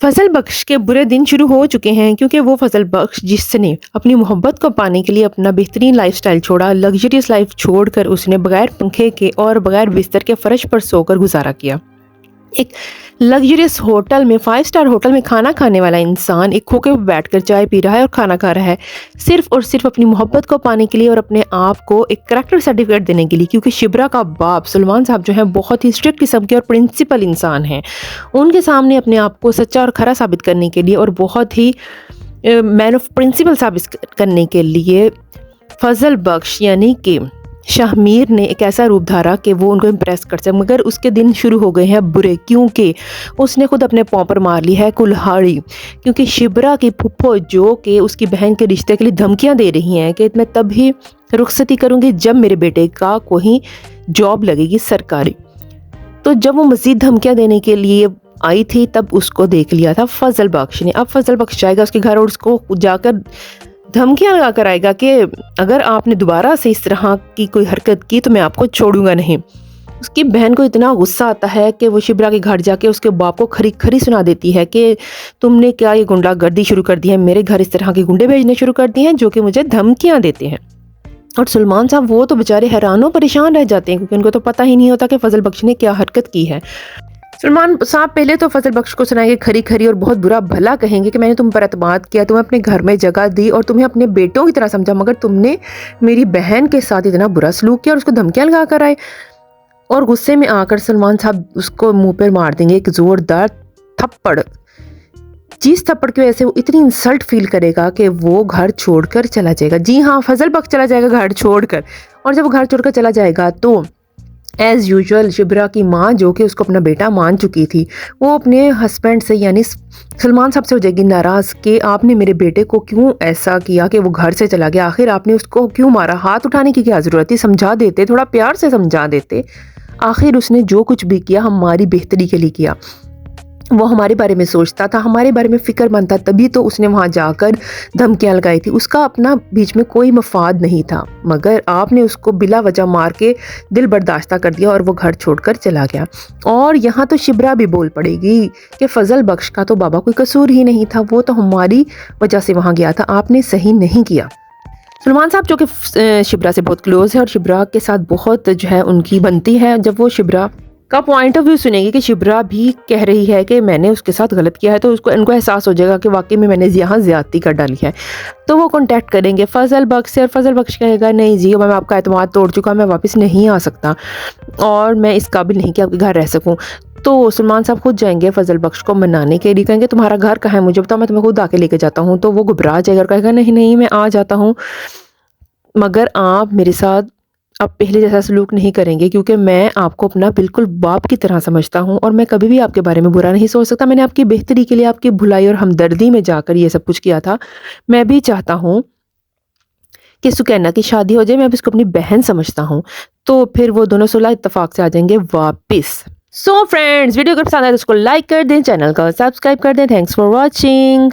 फजल बख्श के बुरे दिन शुरू हो चुके हैं क्योंकि वो फजल बख्श जिसने अपनी मोहब्बत को पाने के लिए अपना बेहतरीन लाइफस्टाइल छोड़ा, लग्जरियस लाइफ छोड़कर उसने बगैर पंखे के और बगैर बिस्तर के फर्श पर सोकर गुजारा किया। एक लग्जरियस होटल में, 5 स्टार होटल में खाना खाने वाला इंसान एक खोखे पर बैठकर चाय पी रहा है और खाना खा रहा है, सिर्फ और सिर्फ अपनी मोहब्बत को पाने के लिए और अपने आप को एक करैक्टर सर्टिफिकेट देने के लिए, क्योंकि शिब्रा का बाप सुलेमान साहब जो है बहुत ही स्ट्रिक्ट किस्म के और प्रिंसिपल इंसान हैं। उनके सामने अपने आप को सच्चा और खरा साबित करने के लिए और बहुत ही मैन ऑफ प्रिंसिपल साबित करने के लिए फजल बख्श यानी कि शाहमीर ने एक ऐसा रूप धारा कि वो उनको इम्प्रेस कर सके। मगर उसके दिन शुरू हो गए हैं बुरे, क्योंकि उसने खुद अपने पाँव पर मार ली है कुल्हाड़ी, क्योंकि शिब्रा की फुप्पो जो कि उसकी बहन के रिश्ते के लिए धमकियां दे रही हैं कि मैं तभी रुखसती करूंगी जब मेरे बेटे का कोई जॉब लगेगी सरकारी। तो जब वो मज़ीद धमकियां देने के लिए आई थी तब उसको देख लिया था फजल बख्श ने। अब फजल बख्श जाएगा उसके घर और उसको जाकर धमकियां लगा कर आएगा कि अगर आपने दोबारा से इस तरह की कोई हरकत की तो मैं आपको छोड़ूंगा नहीं। उसकी बहन को इतना गुस्सा आता है कि वो शिब्रा के घर जाके उसके बाप को खरी खरी सुना देती है कि तुमने क्या ये गुंडागर्दी शुरू कर दी है, मेरे घर इस तरह के गुंडे भेजने शुरू कर दिए हैं जो कि मुझे धमकियां देते हैं। और सुलेमान साहब वो तो बेचारे हैरानों परेशान रह जाते हैं क्योंकि उनको तो पता ही नहीं होता कि फजल बख्श ने क्या हरकत की है। सुलेमान साहब पहले तो फजल बख्श को सुनाएंगे खरी खरी और बहुत बुरा भला कहेंगे कि मैंने तुम पर एतमाद किया, तुम्हें अपने घर में जगह दी और तुम्हें अपने बेटों की तरह समझा, मगर तुमने मेरी बहन के साथ इतना बुरा सलूक किया और उसको धमकियां लगा कर आए। और गुस्से में आकर सुलेमान साहब उसको मुंह पर मार देंगे एक जोरदार थप्पड़, जिस थप्पड़ की वजह से वो इतनी इंसल्ट फील करेगा कि वो घर छोड़कर चला जाएगा। जी हाँ, फजल बख्श चला जाएगा घर छोड़कर। और जब वो घर छोड़कर चला जाएगा तो एज़ यूजुअल शिब्रा की माँ जो कि उसको अपना बेटा मान चुकी थी, वो अपने हस्बैंड से यानी सुलेमान साहब से हो जाएगी नाराज़ कि आपने मेरे बेटे को क्यों ऐसा किया कि वो घर से चला गया, आखिर आपने उसको क्यों मारा, हाथ उठाने की क्या ज़रूरत थी, समझा देते, थोड़ा प्यार से समझा देते। आखिर उसने जो कुछ भी किया हमारी बेहतरी के लिए किया, वो हमारे बारे में सोचता था, हमारे बारे में फ़िक्रमंद था, तभी तो उसने वहाँ जाकर धमकियाँ लगाई थी। उसका अपना बीच में कोई मफाद नहीं था, मगर आपने उसको बिला वजह मार के दिल बर्दाश्ता कर दिया और वो घर छोड़कर चला गया। और यहाँ तो शिब्रा भी बोल पड़ेगी कि फजल बख्श का तो बाबा कोई कसूर ही नहीं था, वो तो हमारी वजह से वहाँ गया था, आपने सही नहीं किया। सुलेमान साहब जो कि शिब्रा से बहुत क्लोज़ है और शिब्रा के साथ बहुत जो है उनकी बनती है, जब वो शिब्रा का पॉइंट ऑफ व्यू सुनेगी कि शिब्रा भी कह रही है कि मैंने उसके साथ गलत किया है, तो उसको इनको एहसास हो जाएगा कि वाकई में मैंने यहाँ ज़्यादती कर डाली है। तो वो कांटेक्ट करेंगे फजल बख्श से और फजल बख्श कहेगा नहीं जी, मैं आपका एतमाद तोड़ चुका, मैं वापस नहीं आ सकता और मैं इस काबिल नहीं कि आपके घर रह सकूँ। तो सुलेमान साहब खुद जाएंगे फजल बख्श को मनाने के लिए, कहेंगे तुम्हारा घर कहाँ है मुझे बताओ, मैं तुम्हें खुद आके लेके जाता हूँ। तो वो घबरा जाएगा और कहेगा नहीं नहीं मैं आ जाता हूँ, मगर आप मेरे साथ अब पहले जैसा सलूक नहीं करेंगे क्योंकि मैं आपको अपना बिल्कुल बाप की तरह समझता हूँ और मैं कभी भी आपके बारे में बुरा नहीं सोच सकता। मैंने आपकी बेहतरी के लिए, आपकी भलाई और हमदर्दी में जाकर ये सब कुछ किया था। मैं भी चाहता हूँ कि सुकैना की शादी हो जाए, मैं भी उसको अपनी बहन समझता हूँ। तो फिर वो दोनों सुलह इत्तफाक से आ जाएंगे वापस। सो फ्रेंड्स, वीडियो अगर पसंद आए तो उसको लाइक कर दें, चैनल को सब्सक्राइब कर दें। Thanks for watching.